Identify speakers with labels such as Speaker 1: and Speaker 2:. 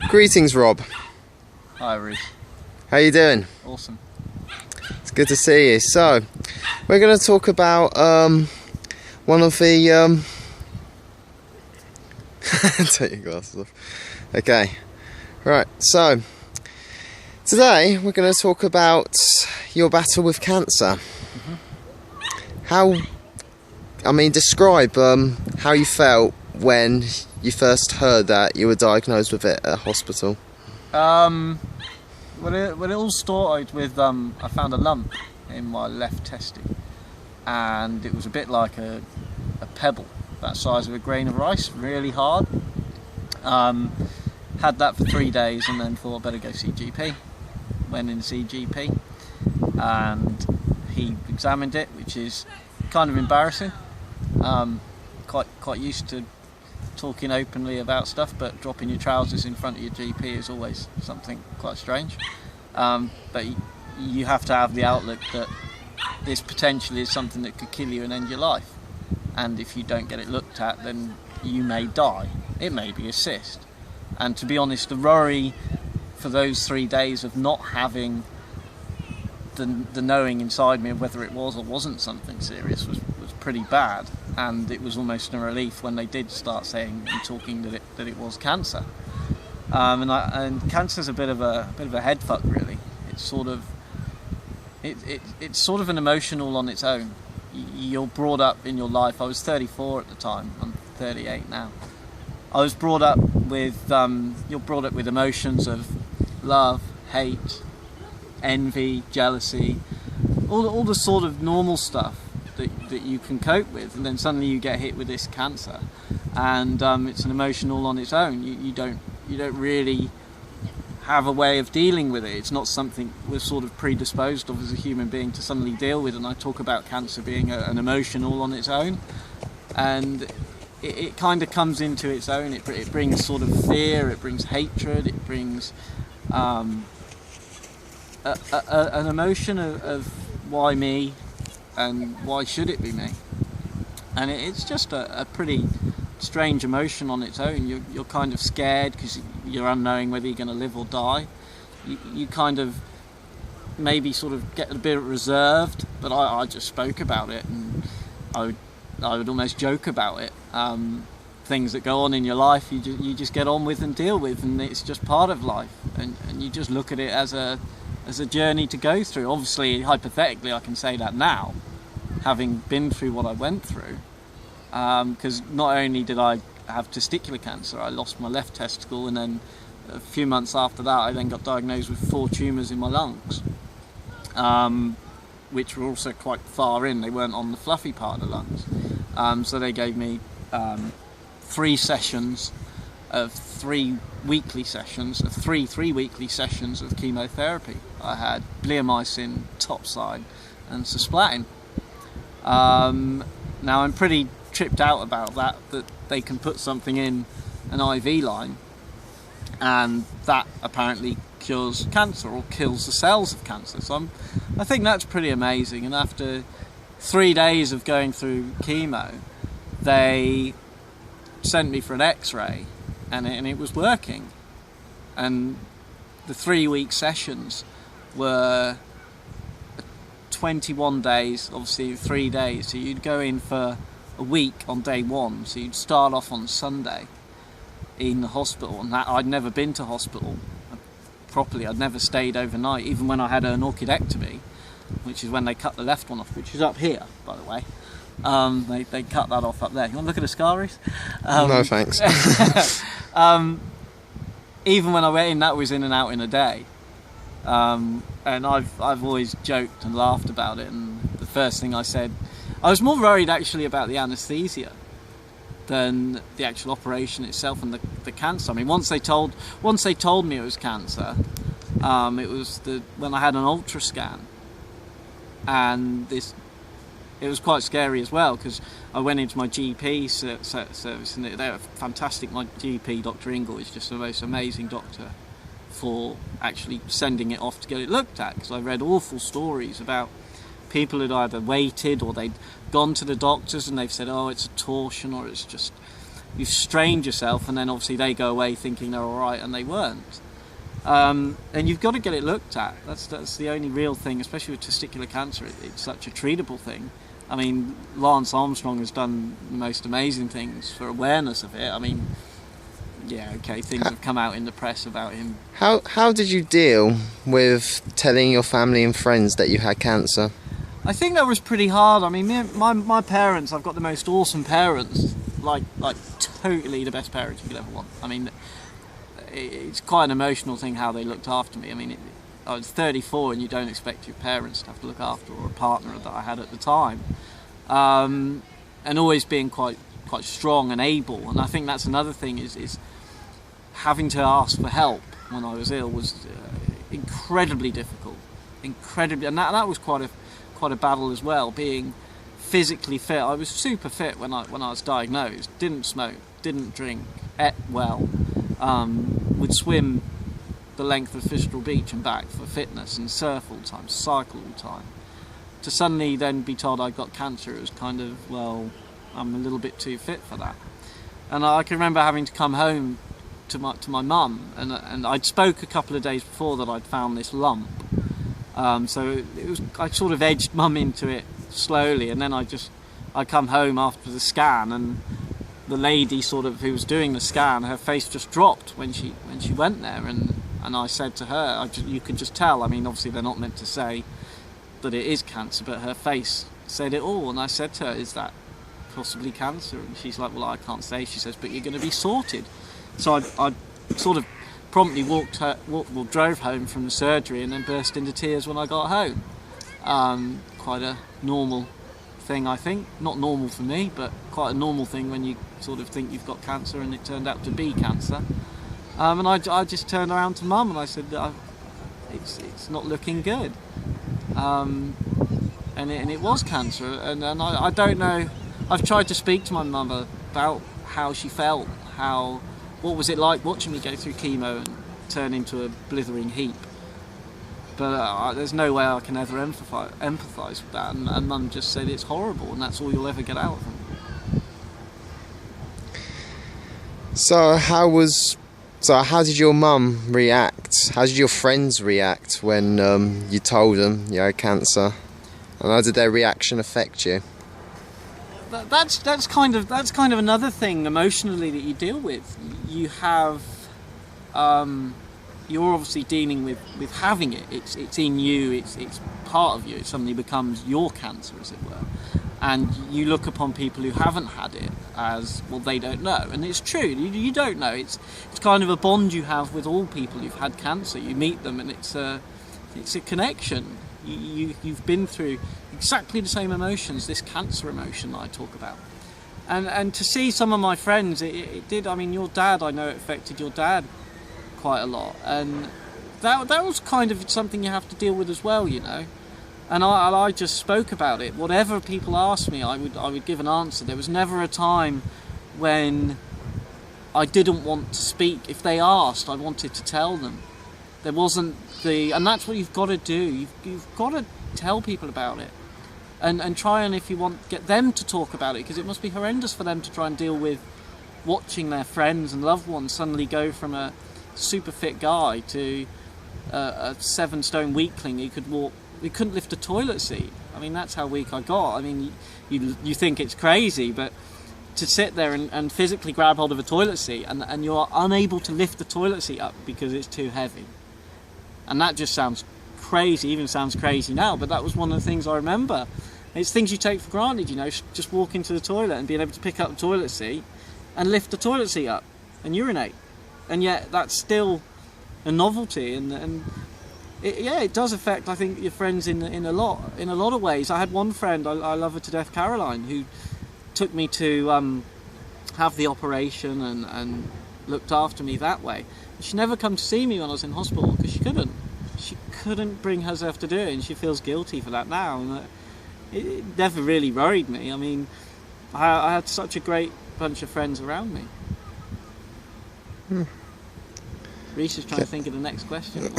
Speaker 1: Greetings, Rob.
Speaker 2: Hi, Reece.
Speaker 1: How you doing?
Speaker 2: Awesome.
Speaker 1: It's good to see you. So, we're going to talk about one of the take your glasses off. Okay. Right. So, today we're going to talk about your battle with cancer. Describe how you felt when you first heard that you were diagnosed with it at hospital.
Speaker 2: When it all started with, I found a lump in my left testic, and it was a bit like a pebble, that size of a grain of rice, really hard. Had that for 3 days and then thought I'd better go see GP. Went in to see GP, and he examined it, which is kind of embarrassing. Quite used to talking openly about stuff, but dropping your trousers in front of your GP is always something quite strange. But you have to have the outlook that this potentially is something that could kill you and end your life. And if you don't get it looked at, then you may die. It may be a cyst. And to be honest, the worry for those 3 days of not having the knowing inside me of whether it was or wasn't something serious was pretty bad. And it was almost a relief when they did start saying and talking that it was cancer. And cancer's a bit of a head fuck, really. It's sort of an emotional on its own. You're brought up in your life. I was 34 at the time. I'm 38 now. I was brought up with you're brought up with emotions of love, hate, envy, jealousy, all the sort of normal stuff that you can cope with, and then suddenly you get hit with this cancer, and it's an emotion all on its own. You don't really have a way of dealing with it. It's not something we're sort of predisposed of as a human being to suddenly deal with, and I talk about cancer being an emotion all on its own, and it kind of comes into its own. It brings sort of fear, it brings hatred, it brings an emotion of why me, and why should it be me? And it's just a pretty strange emotion on its own. You're kind of scared because you're unknowing whether you're going to live or die. You kind of maybe sort of get a bit reserved, but I just spoke about it, and I would almost joke about it. Things that go on in your life, you just get on with and deal with, and it's just part of life, and you just look at it as a journey to go through. Obviously, hypothetically, I can say that now, having been through what I went through, because not only did I have testicular cancer, I lost my left testicle, and then a few months after that I then got diagnosed with 4 tumours in my lungs, which were also quite far in. They weren't on the fluffy part of the lungs, so they gave me 3 sessions of 3 weekly sessions of three weekly sessions of chemotherapy. I had bleomycin, topside, and cisplatin. Now I'm pretty tripped out about that they can put something in an IV line and that apparently cures cancer or kills the cells of cancer. So I think that's pretty amazing. And after 3 days of going through chemo, they sent me for an X-ray, and it was working. And the 3-week sessions were 21 days, obviously 3 days. So you'd go in for a week on day 1. So you'd start off on Sunday in the hospital, and that I'd never been to hospital properly. I'd never stayed overnight, even when I had an orchidectomy, which is when they cut the left one off, which is up here, by the way. They cut that off up there. You want to look at the scar, Reece?
Speaker 1: No, thanks.
Speaker 2: Even when I went in, that was in and out in a day. And I've always joked and laughed about it. And the first thing I said, I was more worried actually about the anaesthesia than the actual operation itself and the cancer. I mean, once they told me it was cancer, it was when I had an ultra scan, and it was quite scary as well, because I went into my GP service, and they were fantastic. My GP, Dr. Ingle, is just the most amazing doctor for actually sending it off to get it looked at, because I read awful stories about people who'd either waited or they'd gone to the doctors and they've said, oh, it's a torsion, or it's just you've strained yourself, and then obviously they go away thinking they're all right, and they weren't. And you've got to get it looked at. That's the only real thing, especially with testicular cancer. It's such a treatable thing. I mean, Lance Armstrong has done the most amazing things for awareness of it. I mean, yeah, okay, things have come out in the press about him.
Speaker 1: How did you deal with telling your family and friends that you had cancer?
Speaker 2: I think that was pretty hard. I mean, my parents, I've got the most awesome parents, like totally the best parents you could ever want. I mean, it's quite an emotional thing how they looked after me. I mean, I was 34 and you don't expect your parents to have to look after, or a partner that I had at the time. And always being quite strong and able. And I think that's another thing is having to ask for help when I was ill was incredibly difficult. Incredibly, and that was quite a battle as well, being physically fit. I was super fit when I was diagnosed. Didn't smoke, didn't drink, ate well, would swim the length of Fistral Beach and back for fitness, and surf all the time, cycle all the time. To suddenly then be told I got cancer, it was kind of, well, I'm a little bit too fit for that. And I can remember having to come home to my mum, and I'd spoke a couple of days before that I'd found this lump. So I sort of edged mum into it slowly, and then I come home after the scan, and the lady who was doing the scan, her face just dropped when she went there, and I said to her, you could just tell. I mean, obviously they're not meant to say that it is cancer, but her face said it all. And I said to her, is that possibly cancer? And she's like, well, I can't say. She says, but you're going to be sorted. So I sort of promptly drove home from the surgery, and then burst into tears when I got home. Quite a normal thing, I think. Not normal for me, but quite a normal thing when you sort of think you've got cancer and it turned out to be cancer. And I just turned around to mum and I said, it's not looking good. And it was cancer, and I don't know. I've tried to speak to my mum about how she felt, what was it like watching me go through chemo and turn into a blithering heap. But there's no way I can ever empathise with that, and mum just said it's horrible, and that's all you'll ever get out of them.
Speaker 1: So how did your mum react? How did your friends react when you told them you had cancer? And how did their reaction affect you?
Speaker 2: That's kind of another thing emotionally that you deal with. You have, you're obviously dealing with having it. It's in you. It's part of you. It suddenly becomes your cancer, as it were. And you look upon people who haven't had it as, well, they don't know. And it's true, you don't know. It's kind of a bond you have with all people who've had cancer. You meet them, and it's a connection. You've been through exactly the same emotions, this cancer emotion that I talk about. And to see some of my friends, it did. I mean, your dad, I know it affected your dad quite a lot. And that was kind of something you have to deal with as well, you know. And I just spoke about it. Whatever people asked me, I would give an answer. There was never a time when I didn't want to speak. If they asked, I wanted to tell them. There wasn't and that's what you've got to do. You've got to tell people about it, and try and, if you want, get them to talk about it, because it must be horrendous for them to try and deal with watching their friends and loved ones suddenly go from a super fit guy to a 7-stone weakling who couldn't lift a toilet seat. I mean, that's how weak I got. I mean, you think it's crazy, but to sit there and physically grab hold of a toilet seat and you're unable to lift the toilet seat up because it's too heavy. And that just sounds crazy, even sounds crazy now, but that was one of the things I remember. It's things you take for granted, you know, just walking to the toilet and being able to pick up the toilet seat and lift the toilet seat up and urinate. And yet that's still a novelty, and it does affect, I think, your friends in a lot of ways. I had one friend, I love her to death, Caroline, who took me to have the operation and looked after me that way. She never come to see me when I was in hospital because she couldn't bring herself to do it, and she feels guilty for that now. And it never really worried me. I mean, I had such a great bunch of friends around me. Reese is trying to think of the next question.